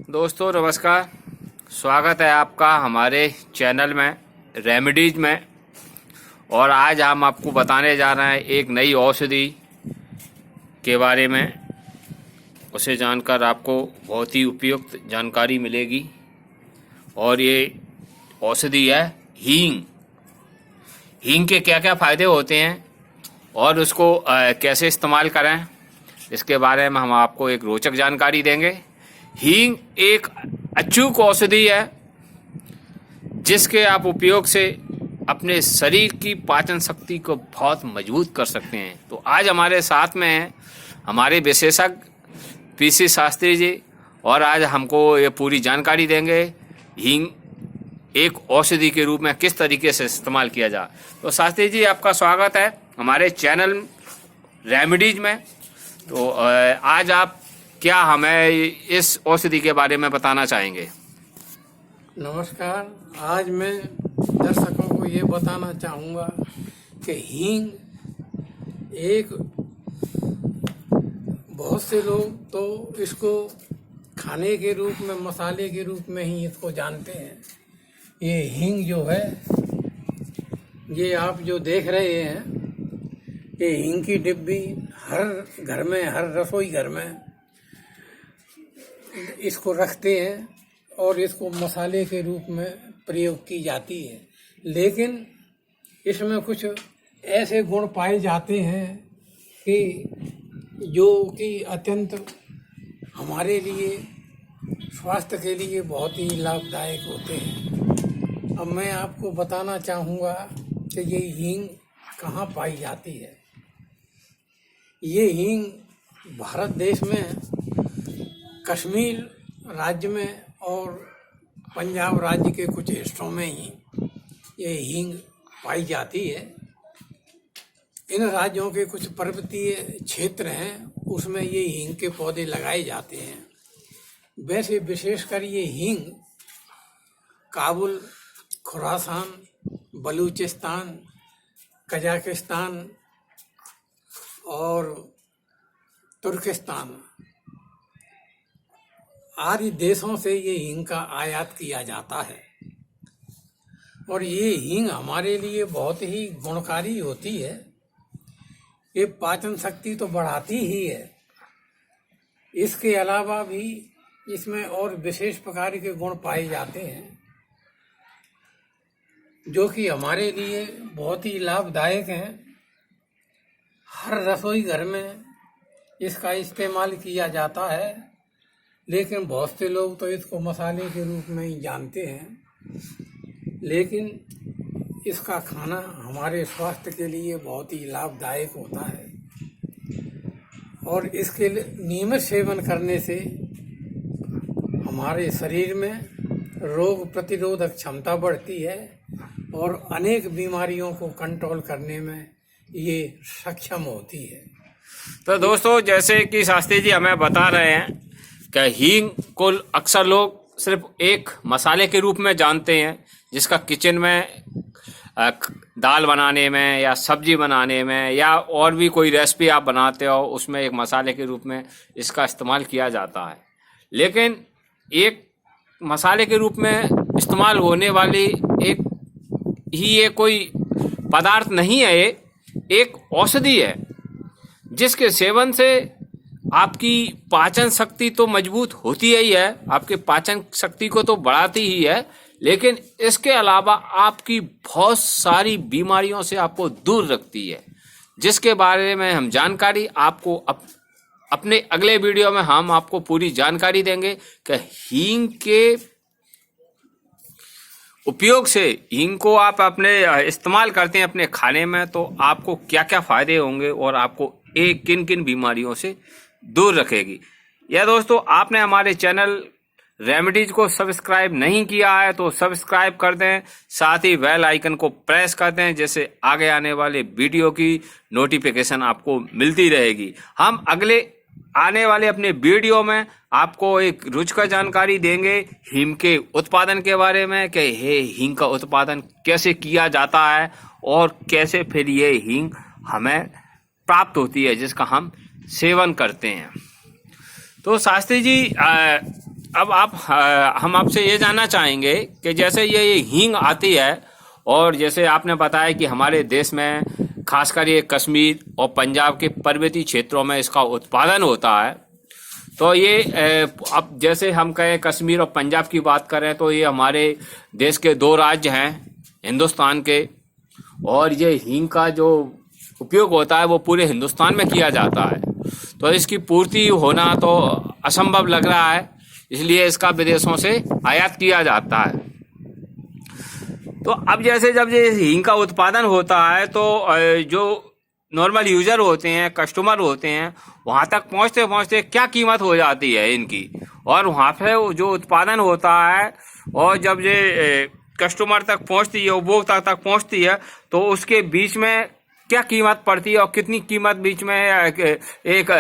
दोस्तों नमस्कार, स्वागत है आपका हमारे चैनल में रेमेडीज में। और आज हम आपको बताने जा रहे हैं एक नई औषधि के बारे में। उसे जानकर आपको बहुत ही उपयुक्त जानकारी मिलेगी। और ये औषधि है हींग। हींग के क्या क्या फ़ायदे होते हैं और उसको कैसे इस्तेमाल करें, इसके बारे में हम आपको एक रोचक जानकारी देंगे। हींग एक अचूक औषधि है जिसके आप उपयोग से अपने शरीर की पाचन शक्ति को बहुत मजबूत कर सकते हैं। तो आज हमारे साथ में हैं हमारे विशेषज्ञ पीसी शास्त्री जी, और आज हमको ये पूरी जानकारी देंगे हींग एक औषधि के रूप में किस तरीके से इस्तेमाल किया जाए। तो शास्त्री जी, आपका स्वागत है हमारे चैनल रेमेडीज में। तो आज आप क्या हमें इस औषधि के बारे में बताना चाहेंगे? नमस्कार। आज मैं दर्शकों को ये बताना चाहूँगा कि हींग एक, बहुत से लोग तो इसको खाने के रूप में, मसाले के रूप में ही इसको जानते हैं। ये हींग जो है, ये आप जो देख रहे हैं, ये हींग की डिब्बी हर घर में, हर रसोई घर में इसको रखते हैं और इसको मसाले के रूप में प्रयोग की जाती है। लेकिन इसमें कुछ ऐसे गुण पाए जाते हैं कि जो कि अत्यंत हमारे लिए, स्वास्थ्य के लिए बहुत ही लाभदायक होते हैं। अब मैं आपको बताना चाहूँगा कि ये हींग कहाँ पाई जाती है। ये हींग भारत देश में कश्मीर राज्य में और पंजाब राज्य के कुछ हिस्सों में ही ये हींग पाई जाती है। इन राज्यों के कुछ पर्वतीय क्षेत्र हैं, उसमें ये हींग के पौधे लगाए जाते हैं। वैसे विशेषकर ये हींग काबुल, खुरासान, बलूचिस्तान, कजाकिस्तान और तुर्किस्तान आदि देशों से ये हींग का आयात किया जाता है। और ये हींग हमारे लिए बहुत ही गुणकारी होती है। ये पाचन शक्ति तो बढ़ाती ही है, इसके अलावा भी इसमें और विशेष प्रकार के गुण पाए जाते हैं जो कि हमारे लिए बहुत ही लाभदायक हैं। हर रसोई घर में इसका इस्तेमाल किया जाता है, लेकिन बहुत से लोग तो इसको मसाले के रूप में ही जानते हैं। लेकिन इसका खाना हमारे स्वास्थ्य के लिए बहुत ही लाभदायक होता है और इसके नियमित सेवन करने से हमारे शरीर में रोग प्रतिरोधक क्षमता बढ़ती है और अनेक बीमारियों को कंट्रोल करने में ये सक्षम होती है। तो दोस्तों, जैसे कि शास्त्री जी हमें बता रहे हैं कि हींग को अक्सर लोग सिर्फ एक मसाले के रूप में जानते हैं, जिसका किचन में दाल बनाने में या सब्जी बनाने में या और भी कोई रेसिपी आप बनाते हो, उसमें एक मसाले के रूप में इसका इस्तेमाल किया जाता है। लेकिन एक मसाले के रूप में इस्तेमाल होने वाली ये कोई पदार्थ नहीं है, ये एक औषधि है जिसके सेवन से आपकी पाचन शक्ति तो मजबूत होती ही है, आपके पाचन शक्ति को तो बढ़ाती ही है, लेकिन इसके अलावा आपकी बहुत सारी बीमारियों से आपको दूर रखती है, जिसके बारे में हम जानकारी आपको अपने अगले वीडियो में हम आपको पूरी जानकारी देंगे कि हींग के उपयोग से, हींग को आप अपने इस्तेमाल करते हैं अपने खाने में, तो आपको क्या क्या फायदे होंगे और आपको किन किन बीमारियों से दूर रखेगी। या दोस्तों, आपने हमारे चैनल रेमेडीज को सब्सक्राइब नहीं किया है तो सब्सक्राइब कर दें, साथ ही बेल आइकन को प्रेस कर दें, जैसे आगे आने वाले वीडियो की नोटिफिकेशन आपको मिलती रहेगी। हम अगले आने वाले अपने वीडियो में आपको एक रुचिकर जानकारी देंगे हींग के उत्पादन के बारे में कि हींग का उत्पादन कैसे किया जाता है और कैसे फिर ये हींग हमें प्राप्त होती है, जिसका हम सेवन करते हैं। तो शास्त्री जी, अब हम आपसे ये जानना चाहेंगे कि जैसे ये हींग आती है, और जैसे आपने बताया कि हमारे देश में खासकर ये कश्मीर और पंजाब के पर्वतीय क्षेत्रों में इसका उत्पादन होता है, तो ये अब जैसे हम कहें कश्मीर और पंजाब की बात करें तो ये हमारे देश के 2 राज्य हैं हिंदुस्तान के, और ये हींग का जो उपयोग होता है वो पूरे हिंदुस्तान में किया जाता है। तो इसकी पूर्ति होना तो असंभव लग रहा है, इसलिए इसका विदेशों से आयात किया जाता है। तो अब जैसे जब ये हींग का उत्पादन होता है तो जो नॉर्मल यूजर होते हैं, कस्टमर होते हैं, वहां तक पहुंचते पहुंचते क्या कीमत हो जाती है इनकी, और वहां पे जो उत्पादन होता है और जब ये कस्टमर तक पहुंचती है, उपभोक्ता तक पहुंचती है, तो उसके बीच में क्या कीमत पड़ती है और कितनी कीमत बीच में एक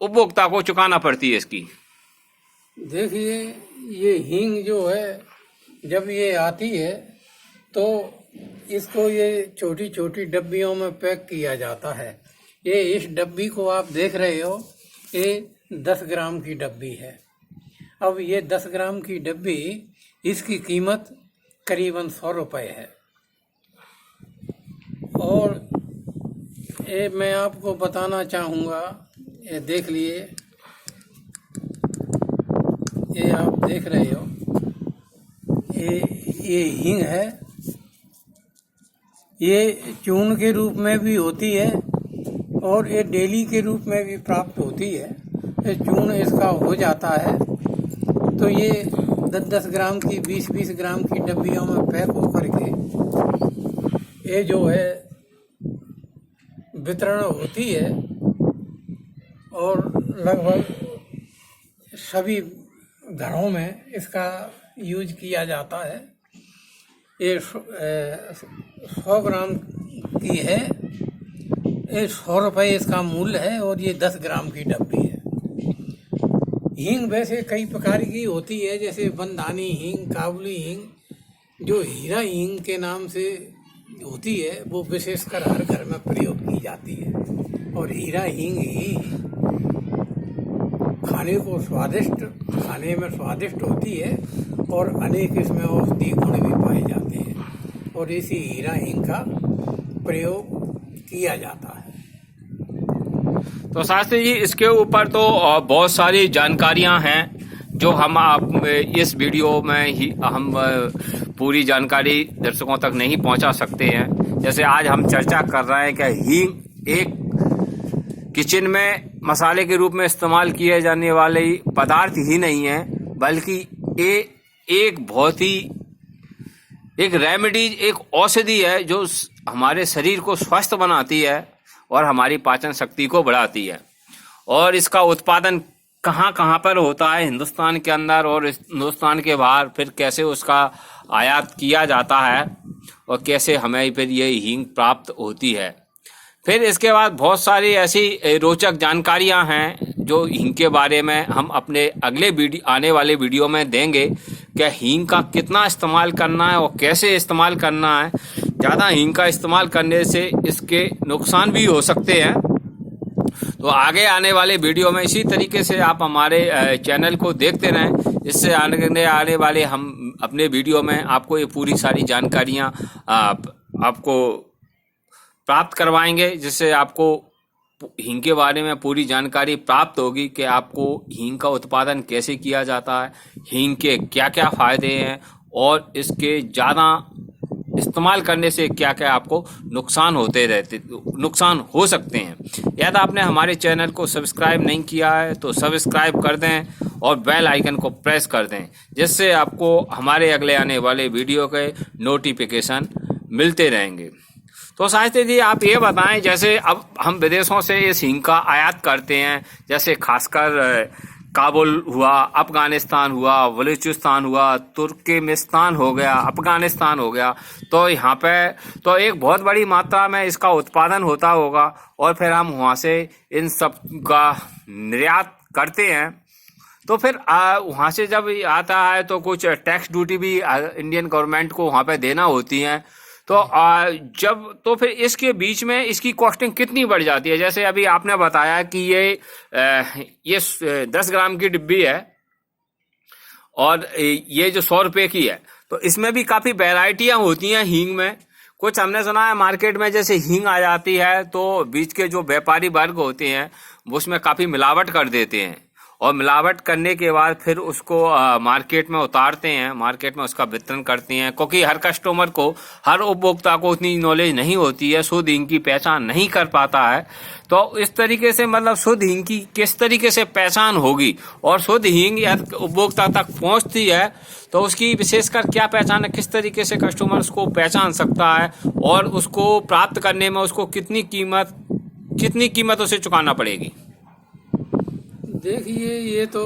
उपभोक्ता को चुकाना पड़ती है इसकी? देखिए, ये हींग जो है जब ये आती है तो इसको ये छोटी छोटी डब्बियों में पैक किया जाता है। ये इस डब्बी को आप देख रहे हो, ये 10 ग्राम की डब्बी है। अब ये 10 ग्राम की डब्बी, इसकी कीमत करीबन 100 रुपये है। और ये मैं आपको बताना चाहूँगा, ये देख लिए, ये आप देख रहे हो, ये हींग है। ये चूर्ण के रूप में भी होती है और ये डेली के रूप में भी प्राप्त होती है। ये चूर्ण इसका हो जाता है तो ये 10-10 ग्राम की, 20-20 ग्राम की डब्बियों में पैक होकर के ये जो है वितरण होती है, और लगभग सभी घरों में इसका यूज किया जाता है। ये 100 ग्राम की है, ये 100 रुपये इसका मूल्य है, और ये 10 ग्राम की डब्बी है। हींग वैसे कई प्रकार की होती है, जैसे बंधानी हींग, काबुली हींग, जो हीरा हींग के नाम से होती है, वो विशेषकर हर घर में प्रयोग की जाती है। और हीरा हींग ही खाने में स्वादिष्ट होती है, और अनेक इसमें औषधीय गुण भी पाए जाते हैं, और इसी हीरा हींग का प्रयोग किया जाता है। तो शास्त्री जी, इसके ऊपर तो बहुत सारी जानकारियां हैं जो हम आप इस वीडियो में ही हम पूरी जानकारी दर्शकों तक नहीं पहुंचा सकते हैं। जैसे आज हम चर्चा कर रहे हैं कि हींग एक किचन में मसाले के रूप में इस्तेमाल किए जाने वाले पदार्थ ही नहीं है, बल्कि ये एक बहुत ही एक रेमेडीज, एक औषधि है जो हमारे शरीर को स्वस्थ बनाती है और हमारी पाचन शक्ति को बढ़ाती है। और इसका उत्पादन कहाँ कहाँ पर होता है हिंदुस्तान के अंदर और हिंदुस्तान के बाहर, फिर कैसे उसका आयात किया जाता है और कैसे हमें फिर ये हींग प्राप्त होती है। फिर इसके बाद बहुत सारी ऐसी रोचक जानकारियां हैं जो हींग के बारे में हम अपने अगले आने वाले वीडियो में देंगे कि हींग का कितना इस्तेमाल करना है और कैसे इस्तेमाल करना है। ज़्यादा हींग का इस्तेमाल करने से इसके नुकसान भी हो सकते हैं। तो आगे आने वाले वीडियो में इसी तरीके से आप हमारे चैनल को देखते रहें। इससे आने वाले हम अपने वीडियो में आपको ये पूरी सारी जानकारियाँ आपको प्राप्त करवाएंगे, जिससे आपको हींग के बारे में पूरी जानकारी प्राप्त होगी कि आपको हींग का उत्पादन कैसे किया जाता है, हींग के क्या क्या फायदे हैं और इसके ज़्यादा इस्तेमाल करने से क्या क्या आपको नुकसान हो सकते हैं। यदि आपने हमारे चैनल को सब्सक्राइब नहीं किया है तो सब्सक्राइब कर दें और बेल आइकन को प्रेस कर दें, जिससे आपको हमारे अगले आने वाले वीडियो के नोटिफिकेशन मिलते रहेंगे। तो शास्त्री जी, आप ये बताएं, जैसे अब हम विदेशों से इस हींग का आयात करते हैं, जैसे खासकर काबुल हुआ, अफगानिस्तान हुआ, बलूचिस्तान हुआ, तुर्कमेनिस्तान हो गया, अफगानिस्तान हो गया, तो यहाँ पे तो एक बहुत बड़ी मात्रा में इसका उत्पादन होता होगा और फिर हम वहाँ से इन सब का निर्यात करते हैं। तो फिर वहाँ से जब आता है तो कुछ टैक्स ड्यूटी भी इंडियन गवर्नमेंट को वहाँ पे देना होती है। तो फिर इसके बीच में इसकी कॉस्टिंग कितनी बढ़ जाती है? जैसे अभी आपने बताया कि ये 10 ग्राम की डिब्बी है, और ये जो 100 रुपए की है, तो इसमें भी काफी वैरायटियां होती हैं हींग में। कुछ हमने सुना है मार्केट में जैसे हींग आ जाती है तो बीच के जो व्यापारी वर्ग होते हैं वो उसमें काफी मिलावट कर देते हैं, और मिलावट करने के बाद फिर उसको मार्केट में उतारते हैं, मार्केट में उसका वितरण करते हैं, क्योंकि हर कस्टमर को, हर उपभोक्ता को उतनी नॉलेज नहीं होती है, शुद्ध हींग की पहचान नहीं कर पाता है। तो इस तरीके से मतलब शुद्ध हींग की किस तरीके से पहचान होगी और शुद्ध हींग यदि उपभोक्ता तक पहुंचती है तो उसकी विशेषकर क्या पहचान है, किस तरीके से कस्टमर उसको पहचान सकता है और उसको प्राप्त करने में उसको कितनी कीमत उसे चुकाना पड़ेगी। देखिए, ये तो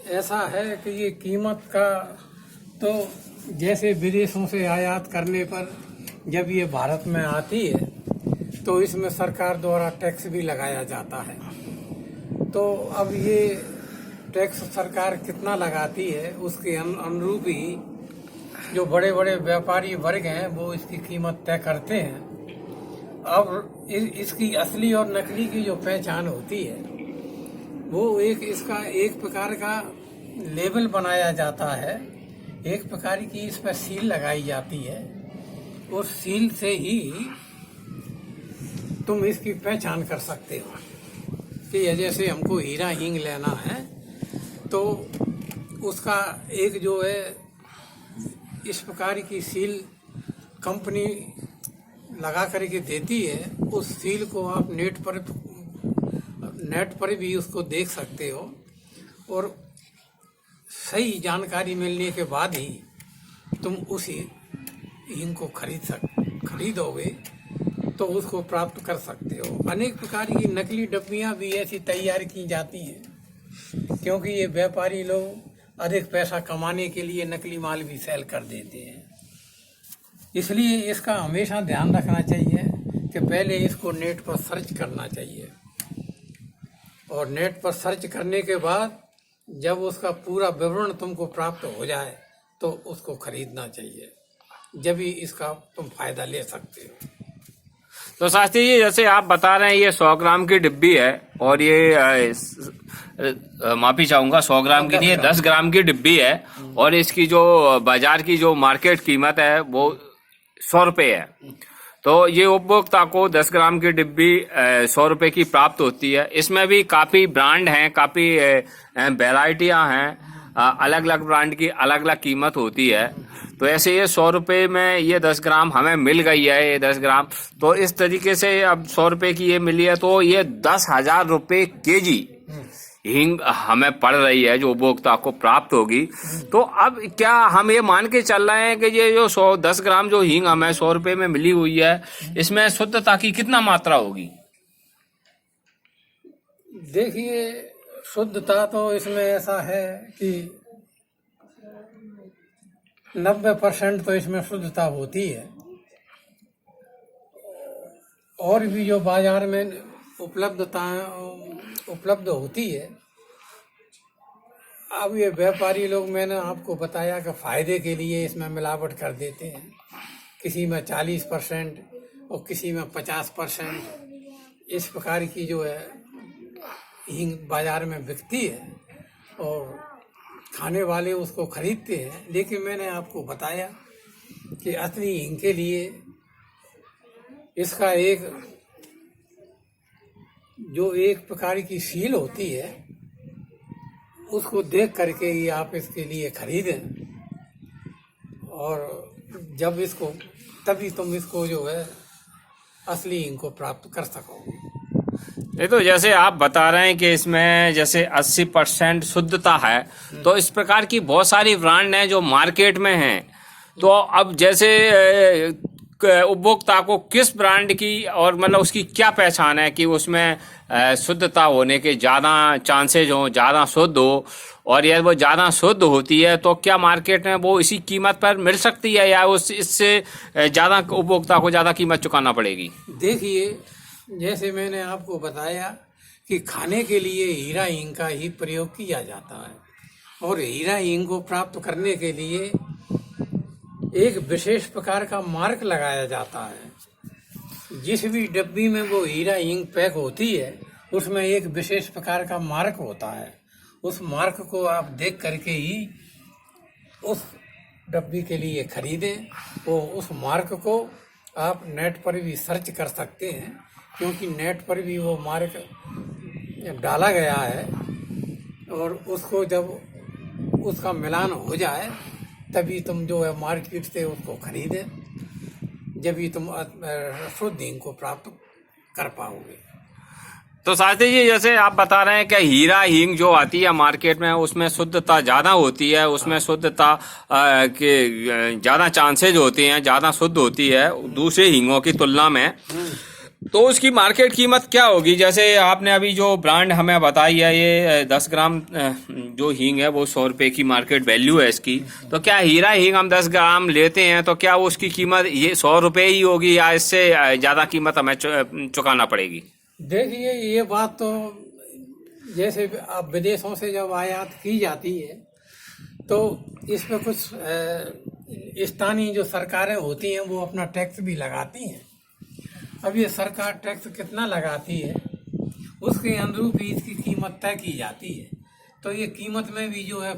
ऐसा है कि ये कीमत का तो जैसे विदेशों से आयात करने पर जब ये भारत में आती है तो इसमें सरकार द्वारा टैक्स भी लगाया जाता है। तो अब ये टैक्स सरकार कितना लगाती है उसके अनुरूप ही जो बड़े बड़े व्यापारी वर्ग हैं वो इसकी कीमत तय करते हैं। अब इसकी असली और नकली की जो पहचान होती है वो इसका एक प्रकार का लेबल बनाया जाता है, एक प्रकार की इस पर सील लगाई जाती है। उस सील से ही तुम इसकी पहचान कर सकते हो कि जैसे हमको हीरा हींग लेना है तो उसका एक जो है इस प्रकार की सील कंपनी लगा करके देती है। उस सील को आप नेट पर भी उसको देख सकते हो और सही जानकारी मिलने के बाद ही तुम उस हींग को खरीदोगे तो उसको प्राप्त कर सकते हो। अनेक प्रकार की नकली डब्बियां भी ऐसी तैयार की जाती हैं क्योंकि ये व्यापारी लोग अधिक पैसा कमाने के लिए नकली माल भी सेल कर देते हैं। इसलिए इसका हमेशा ध्यान रखना चाहिए कि पहले इसको नेट पर सर्च करना चाहिए और नेट पर सर्च करने के बाद जब उसका पूरा विवरण तुमको प्राप्त हो जाए तो उसको खरीदना चाहिए, जब ही इसका तुम फायदा ले सकते हो। तो शास्त्री जी, जैसे आप बता रहे हैं ये 100 ग्राम की डिब्बी है और ये माफी चाहूंगा 100 ग्राम की नहीं है, 10 ग्राम की डिब्बी है और इसकी जो बाजार की जो मार्केट कीमत है वो 100 रुपये है। तो ये उपभोक्ता को 10 ग्राम की डिब्बी 100 रुपये की प्राप्त होती है। इसमें भी काफी ब्रांड हैं, काफी वैरायटियां हैं, अलग अलग ब्रांड की अलग अलग कीमत होती है। तो ऐसे ये 100 रुपये में ये 10 ग्राम हमें मिल गई है, ये 10 ग्राम। तो इस तरीके से अब 100 रुपये की ये मिली है तो ये 10,000 रुपये केजी हींग हमें पड़ रही है जो उपभोक्ता को प्राप्त होगी। तो अब क्या हम ये मान के चल रहे हैं कि ये जो 10 ग्राम जो हींग हमें 100 रुपये में मिली हुई है इसमें शुद्धता की कितना मात्रा होगी? देखिए, शुद्धता तो इसमें ऐसा है कि 90% तो इसमें शुद्धता होती है। और भी जो बाजार में उपलब्ध होती है, अब ये व्यापारी लोग, मैंने आपको बताया कि फायदे के लिए इसमें मिलावट कर देते हैं। किसी में 40% और किसी में 50% इस प्रकार की जो है हींग बाजार में बिकती है और खाने वाले उसको खरीदते हैं। लेकिन मैंने आपको बताया कि असली हींग के लिए इसका एक प्रकार की सील होती है, उसको देख करके ही आप इसके लिए खरीदें और जब इसको तभी तुम इसको जो है असली हींग को प्राप्त कर सकोगे। ये तो जैसे आप बता रहे हैं कि इसमें जैसे 80% शुद्धता है, तो इस प्रकार की बहुत सारी ब्रांड हैं जो मार्केट में हैं। तो अब जैसे उपभोक्ता को किस ब्रांड की और मतलब उसकी क्या पहचान है कि उसमें शुद्धता होने के ज़्यादा चांसेज हो, ज़्यादा शुद्ध हो, और यदि वो ज़्यादा शुद्ध होती है तो क्या मार्केट में वो इसी कीमत पर मिल सकती है या इससे ज़्यादा उपभोक्ता को ज़्यादा कीमत चुकाना पड़ेगी? देखिए, जैसे मैंने आपको बताया कि खाने के लिए हीरा हींग का ही प्रयोग किया जाता है और हीरा हींग को प्राप्त करने के लिए एक विशेष प्रकार का मार्क लगाया जाता है। जिस भी डब्बी में वो हीरा हींग पैक होती है उसमें एक विशेष प्रकार का मार्क होता है। उस मार्क को आप देख करके ही उस डब्बी के लिए खरीदें। वो उस मार्क को आप नेट पर भी सर्च कर सकते हैं, क्योंकि नेट पर भी वो मार्क डाला गया है, और उसको जब उसका मिलान हो जाए तभी तुम जो है मार्केट से उसको खरीदें, जब भी तुम शुद्ध हिंग को प्राप्त कर पाओगे। तो शास्त्री जी, जैसे आप बता रहे हैं कि हीरा हींग जो आती है मार्केट में उसमें शुद्धता ज्यादा होती है, उसमें शुद्धता के ज्यादा चांसेज होते हैं, ज्यादा शुद्ध होती है दूसरे हींगों की तुलना में, तो उसकी मार्केट कीमत क्या होगी? जैसे आपने अभी जो ब्रांड हमें बताई है, ये 10 ग्राम जो हींग है वो 100 रुपए की मार्केट वैल्यू है इसकी। तो क्या हीरा हींग हम 10 ग्राम लेते हैं तो क्या उसकी कीमत ये 100 रुपए ही होगी या इससे ज्यादा कीमत हमें चुकाना पड़ेगी? देखिए, ये बात तो जैसे अब विदेशों से जब आयात की जाती है तो इसमें कुछ स्थानीय जो सरकारें होती हैं वो अपना टैक्स भी लगाती हैं। अब ये सरकार टैक्स कितना लगाती है उसके अनुरूप ही इसकी कीमत तय की जाती है। तो ये कीमत में भी जो है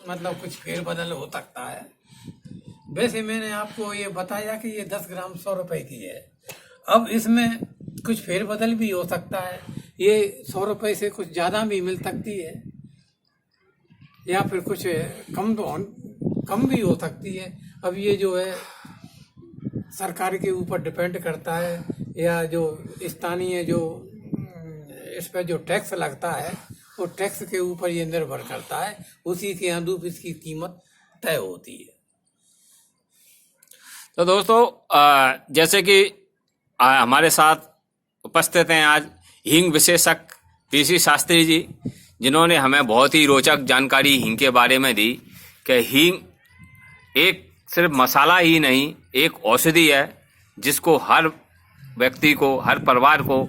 मतलब कुछ फेरबदल हो सकता है। वैसे मैंने आपको ये बताया कि ये 10 ग्राम 100 रुपए की है। अब इसमें कुछ फेरबदल भी हो सकता है, ये 100 रुपए से कुछ ज़्यादा भी मिल सकती है या फिर कुछ कम भी हो सकती है। अब ये जो है सरकार के ऊपर डिपेंड करता है, या जो स्थानीय जो इस पर जो टैक्स लगता है वो टैक्स के ऊपर ये निर्भर करता है, उसी के अनुरूप इसकी कीमत तय होती है। तो दोस्तों, जैसे कि हमारे साथ उपस्थित हैं आज हींग विशेषज्ञ पीसी शास्त्री जी, जिन्होंने हमें बहुत ही रोचक जानकारी हींग के बारे में दी कि हींग एक सिर्फ मसाला ही नहीं, एक औषधि है जिसको हर व्यक्ति को, हर परिवार को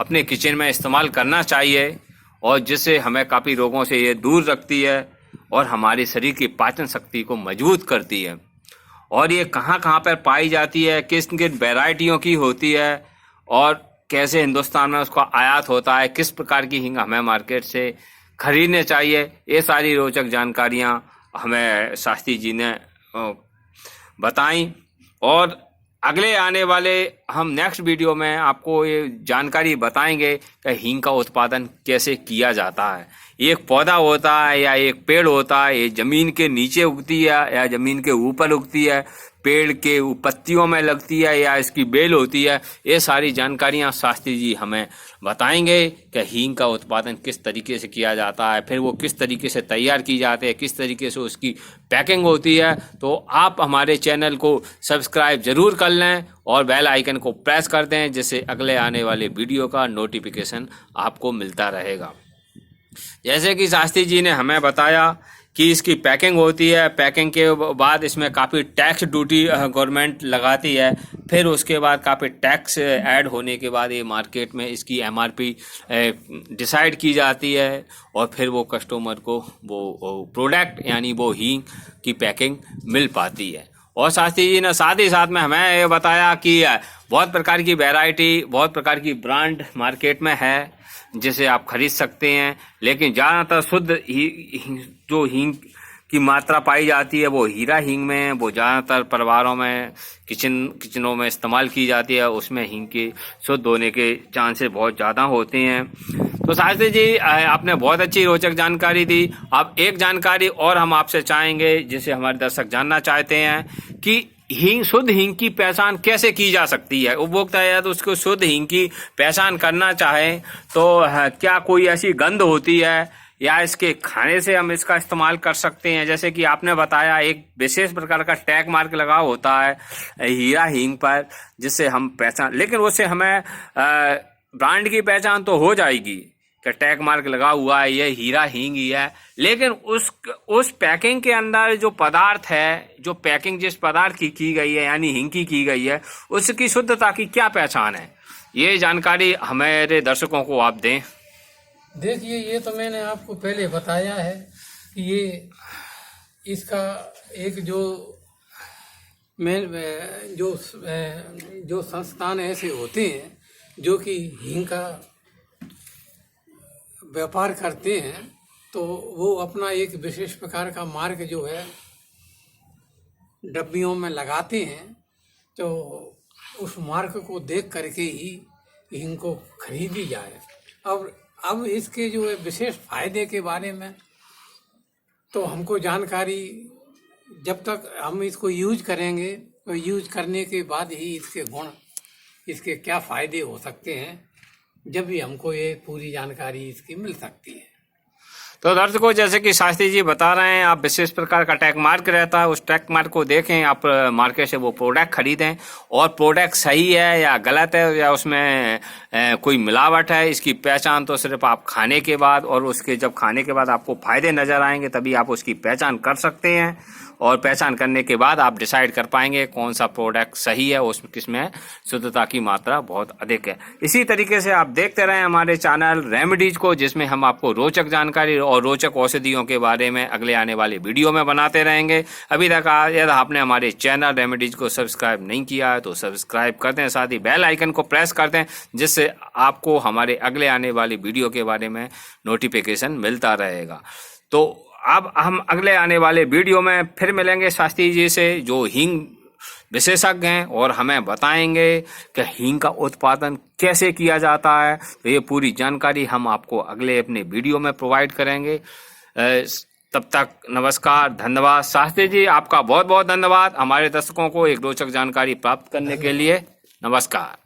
अपने किचन में इस्तेमाल करना चाहिए, और जिससे हमें काफ़ी रोगों से ये दूर रखती है और हमारे शरीर की पाचन शक्ति को मजबूत करती है। और ये कहाँ कहाँ पर पाई जाती है, किस किन वैरायटियों की होती है, और कैसे हिंदुस्तान में उसका आयात होता है, किस प्रकार की हींग हमें मार्केट से खरीदने चाहिए, ये सारी रोचक जानकारियाँ हमें शास्त्री जी ने बताई। और अगले आने वाले हम नेक्स्ट वीडियो में आपको ये जानकारी बताएंगे कि हींग का उत्पादन कैसे किया जाता है। एक पौधा होता है या एक पेड़ होता है, ये जमीन के नीचे उगती है या जमीन के ऊपर उगती है, पेड़ के पत्तियों में लगती है या इसकी बेल होती है, ये सारी जानकारियां शास्त्री जी हमें बताएंगे कि हींग का उत्पादन किस तरीके से किया जाता है, फिर वो किस तरीके से तैयार की जाती है, किस तरीके से उसकी पैकिंग होती है। तो आप हमारे चैनल को सब्सक्राइब जरूर कर लें और बेल आइकन को प्रेस कर दें, जिससे अगले आने वाले वीडियो का नोटिफिकेशन आपको मिलता रहेगा। जैसे कि शास्त्री जी ने हमें बताया कि इसकी पैकिंग होती है, पैकिंग के बाद इसमें काफ़ी टैक्स ड्यूटी गवर्नमेंट लगाती है, फिर उसके बाद काफ़ी टैक्स ऐड होने के बाद ये मार्केट में इसकी एमआरपी डिसाइड की जाती है, और फिर वो कस्टमर को वो प्रोडक्ट यानी वो हींग की पैकिंग मिल पाती है। और शास्त्री जी ने साथ ही साथ में हमें ये बताया कि बहुत प्रकार की वैरायटी, बहुत प्रकार की ब्रांड मार्केट में है जिसे आप खरीद सकते हैं, लेकिन ज़्यादातर शुद्ध जो हींग की मात्रा पाई जाती है वो हीरा हींग में है। वो ज़्यादातर परिवारों में किचनों में इस्तेमाल की जाती है, उसमें हींग के शुद्ध होने के चांसेस बहुत ज़्यादा होते हैं। तो शास्त्री जी, आपने बहुत अच्छी रोचक जानकारी दी। अब एक जानकारी और हम आपसे चाहेंगे जिसे हमारे दर्शक जानना चाहते हैं कि हींग, शुद्ध हींग की पहचान कैसे की जा सकती है। उपभोक्ता या तो उसको शुद्ध हींग की पहचान करना चाहे तो क्या कोई ऐसी गंध होती है या इसके खाने से हम इसका इस्तेमाल कर सकते हैं? जैसे कि आपने बताया एक विशेष प्रकार का टैग मार्क लगा होता है हीरा हींग पर, जिससे हम पहचान, लेकिन उससे हमें ब्रांड की पहचान तो हो जाएगी कि टैग मार्क लगा हुआ है, ये हीरा हींग ही है, लेकिन उस पैकिंग के अंदर जो पदार्थ है, जो पैकिंग जिस पदार्थ की गई है यानी हींग की गई है, उसकी शुद्धता की क्या पहचान है? ये जानकारी हमारे दर्शकों को आप दें। देखिए, ये तो मैंने आपको पहले बताया है कि ये इसका एक जो संस्थान ऐसे होते हैं जो कि हींग का व्यापार करते हैं, तो वो अपना एक विशेष प्रकार का मार्क जो है डब्बियों में लगाते हैं, तो उस मार्क को देख करके ही इनको खरीदी जाए। अब इसके जो है विशेष फायदे के बारे में तो हमको जानकारी, जब तक हम इसको यूज करेंगे तो यूज करने के बाद ही इसके गुण, इसके क्या फायदे हो सकते हैं, जब भी हमको ये पूरी जानकारी इसकी मिल सकती है। तो दर्शकों, जैसे कि शास्त्री जी बता रहे हैं, आप विशेष प्रकार का टैग मार्क रहता है, उस टैग मार्क को देखें, आप मार्केट से वो प्रोडक्ट खरीदें और प्रोडक्ट सही है या गलत है या उसमें कोई मिलावट है, इसकी पहचान तो सिर्फ आप खाने के बाद, और उसके जब खाने के बाद आपको फायदे नजर आएंगे तभी आप उसकी पहचान कर सकते हैं, और पहचान करने के बाद आप डिसाइड कर पाएंगे कौन सा प्रोडक्ट सही है, उसमें किसमें शुद्धता की मात्रा बहुत अधिक है। इसी तरीके से आप देखते रहें हमारे चैनल रेमेडीज को, जिसमें हम आपको रोचक जानकारी और रोचक औषधियों के बारे में अगले आने वाले वीडियो में बनाते रहेंगे। अभी तक यदि आपने हमारे चैनल रेमेडीज को सब्सक्राइब नहीं किया है तो सब्सक्राइब कर दें, साथ ही बेल आइकन को प्रेस कर दें, जिससे आपको हमारे अगले आने वाली वीडियो के बारे में नोटिफिकेशन मिलता रहेगा। तो अब हम अगले आने वाले वीडियो में फिर मिलेंगे शास्त्री जी से, जो हींग विशेषज्ञ हैं और हमें बताएंगे कि हींग का उत्पादन कैसे किया जाता है। तो ये पूरी जानकारी हम आपको अगले अपने वीडियो में प्रोवाइड करेंगे। तब तक नमस्कार, धन्यवाद। शास्त्री जी, आपका बहुत बहुत धन्यवाद हमारे दर्शकों को एक रोचक जानकारी प्राप्त करने के लिए। नमस्कार।